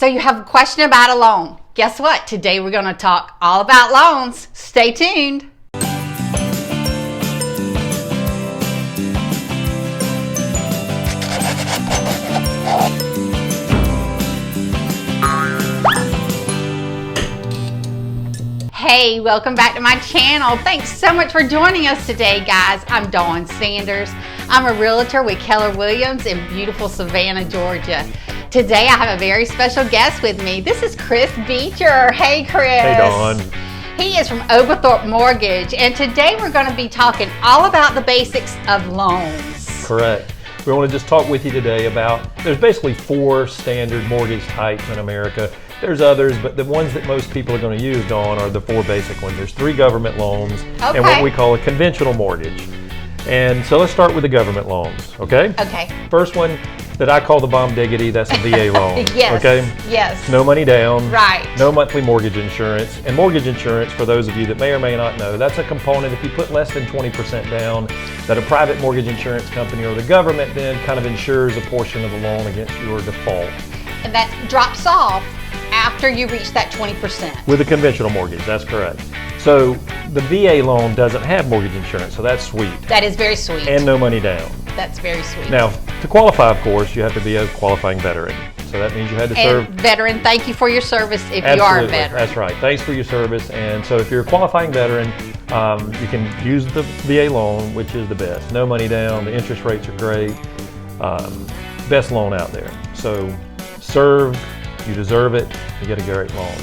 you have a question about a loan. Guess what? Today we're going to talk all about loans. Stay tuned. Hey, welcome back to my channel. Thanks so much for joining us today, guys. I'm Dawn Sanders. I'm a realtor with Keller Williams in beautiful Savannah, Georgia. Today I have a very special guest with me. This is Chris Beecher. Hey, Chris. Hey, Dawn. He is from Oglethorpe Mortgage, and today we're going to be talking all about the basics of loans. Correct. We want to just talk with you today about, there's basically 4 standard mortgage types in America. There's others, but the ones that most people are going to use, Dawn, are the 4 basic ones. There's 3 government loans and what we call a conventional mortgage. And so let's start with the government loans, okay? Okay. First one that I call the bomb diggity, that's a VA loan. Yes. Okay? Yes. No money down. Right. No monthly mortgage insurance. And mortgage insurance, for those of you that may or may not know, that's a component, if you put less than 20% down, that a private mortgage insurance company or the government then kind of insures a portion of the loan against your default. And that drops off after you reach that 20%. With a conventional mortgage, that's correct. So the VA loan doesn't have mortgage insurance, so that's sweet. That is very sweet. And no money down. That's very sweet. Now, to qualify, of course, you have to be a qualifying veteran. So that means you had to serve. And veteran, thank you for your service if Absolutely. you are a veteran. That's right. Thanks for your service. And so if you're a qualifying veteran, you can use the VA loan, which is the best. No money down. The interest rates are great. Best loan out there. So serve. You deserve it. You get a great loan.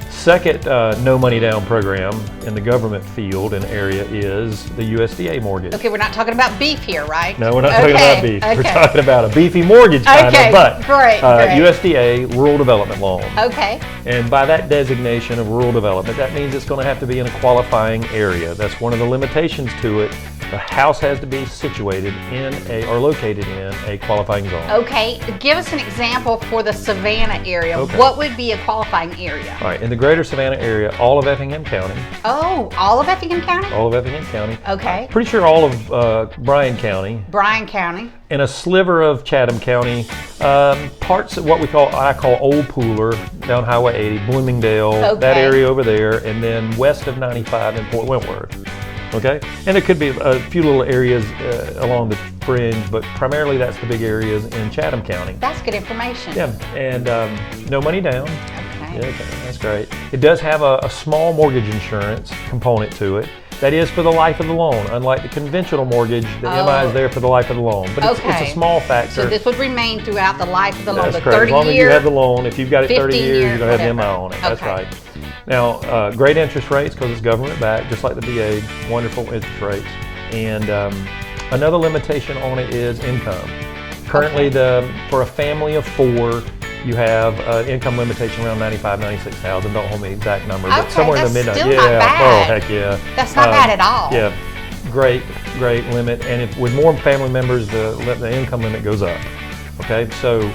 Second no money down program in the government field and area is the USDA mortgage. Okay, we're not talking about beef here, right? No, we're not talking about beef. Okay. We're talking about a beefy mortgage kind of, but great. USDA rural development loan. Okay. And by that designation of rural development, that means it's going to have to be in a qualifying area. That's one of the limitations to it. The house has to be situated in or located in a qualifying zone. Okay, give us an example for the Savannah area. Okay. What would be a qualifying area? All right, in the greater Savannah area, all of Effingham County. Oh, all of Effingham County? All of Effingham County. Okay. Pretty sure all of Bryan County. Bryan County. And a sliver of Chatham County. Parts of what I call Old Pooler, down Highway 80, Bloomingdale, that area over there, and then west of 95 in Port Wentworth. Okay, and it could be a few little areas along the fringe, but primarily that's the big areas in Chatham County. That's good information. Yeah, and no money down. Okay. Yeah, okay, that's great. It does have a small mortgage insurance component to it. That is for the life of the loan. Unlike the conventional mortgage, the MI is there for the life of the loan. But it's a small factor. So this would remain throughout the life of the loan. That's correct. As long as you have the loan, if you've got it 30 years, you're going to have the MI on it. Okay. That's right. Now, great interest rates because it's government backed, just like the VA, wonderful interest rates. And another limitation on it is income. Currently, for a family of 4, you have an income limitation around $96,000. Don't hold me exact number, but somewhere in the midnight. Still not bad. Oh, heck yeah. That's not bad at all. Yeah, great limit. And if with more family members, the income limit goes up. Okay, so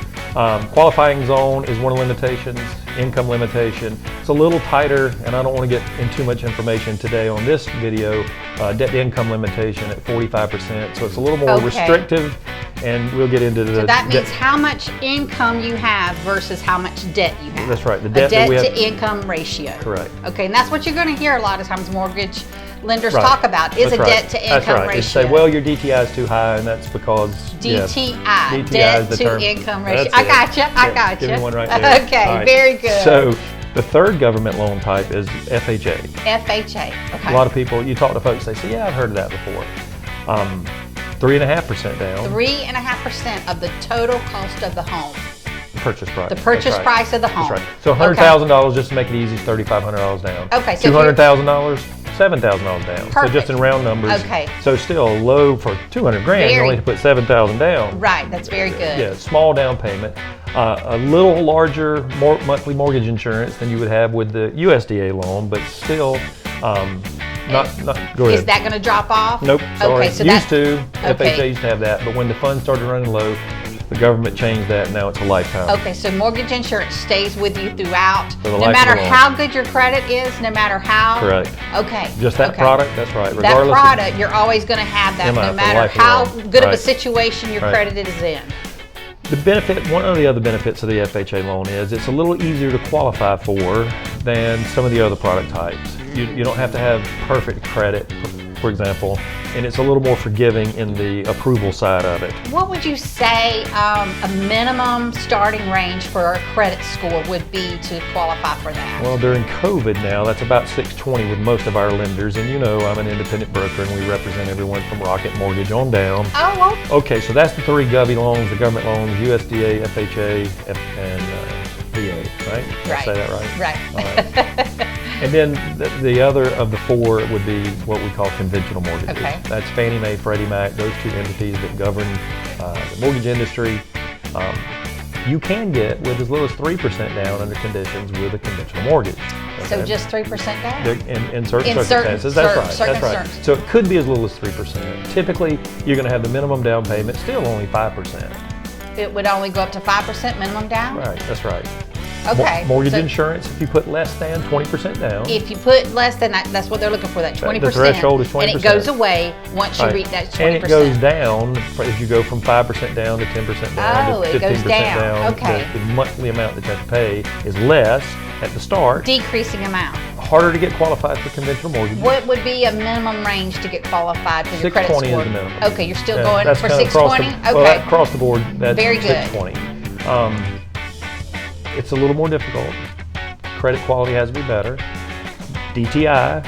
qualifying zone is one of the limitations. Income limitation. It's a little tighter, and I don't want to get in too much information today on this video. Debt to income limitation at 45%, so it's a little more restrictive, and we'll get into the. So that means how much income you have versus how much debt you have. That's right. The debt to income ratio. Correct. Okay, and that's what you're going to hear a lot of times mortgage lenders talk about is debt to income ratio. They say, well, your DTI is too high, and that's because DTI, debt to income ratio. I gotcha. Give me one right there. Okay, very good. So the third government loan type is FHA. FHA. Okay. A lot of people, you talk to folks, they say, yeah, I've heard of that before. 3.5% down. 3.5% of the total cost of the home. Purchase price. The purchase price of the home. That's right. So $100,000, just to make it easy, is $3,500 down. Okay. So $200,000, $7,000 down. Perfect. So just in round numbers. Okay. So still low for $200,000. You only to put $7,000 down. Right. That's very good. Yeah. Small down payment. A little larger monthly mortgage insurance than you would have with the USDA loan, but still not. Go ahead. Is that going to drop off? Nope. Sorry. Okay. So FHA used to have that, but when the funds started running low, the government changed that, and now it's a lifetime. Okay, so mortgage insurance stays with you throughout, no matter how good your credit is, no matter how. Correct. Okay. Just that product, that's right. Regardless that product, you're always going to have that, no matter how good of a situation your credit is in. The benefit, one of the other benefits of the FHA loan is it's a little easier to qualify for than some of the other product types. You don't have to have perfect credit, for example, and it's a little more forgiving in the approval side of it. What would you say a minimum starting range for a credit score would be to qualify for that? Well, during COVID now, that's about 620 with most of our lenders, and you know I'm an independent broker and we represent everyone from Rocket Mortgage on down. Oh, well. Okay, so that's the three Govy loans, the government loans, USDA, FHA, and VA, right? Did I say that right? Right. All right. And then the other of the four would be what we call conventional mortgages. Okay. That's Fannie Mae, Freddie Mac, those two entities that govern the mortgage industry. You can get with as little as 3% down under conditions with a conventional mortgage. Okay? So just 3% down? In certain circumstances, that's right. That's right. So it could be as little as 3%. Typically, you're going to have the minimum down payment still only 5%. It would only go up to 5% minimum down? Right, that's right. Okay. Mortgage insurance, if you put less than 20% down. If you put less than that, that's what they're looking for, that 20%. The threshold is 20%. And it goes away once you reach that 20%. And it goes down as you go from 5% down to 10% down to 15% it goes down. down. Okay. The monthly amount that you have to pay is less at the start. Decreasing amount. Harder to get qualified for conventional mortgages. What would be a minimum range to get qualified for your credit score? 620 is the minimum. Okay, you're still going that's for kind of 620? Well, across the board, that's Very good. 620. It's a little more difficult. Credit quality has to be better. DTI.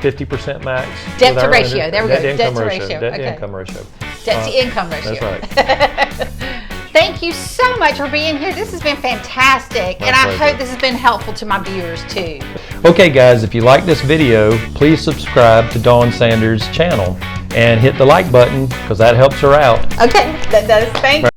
50% max. Debt to ratio. There we go. Debt to ratio. Debt to Okay. income ratio. Debt to income ratio. That's right. Thank you so much for being here. This has been fantastic. My and I pleasure. hope this has been helpful to my viewers too. Okay guys, if you like this video, please subscribe to Dawn Sanders' channel and hit the like button because that helps her out. Okay, that does. Thank you.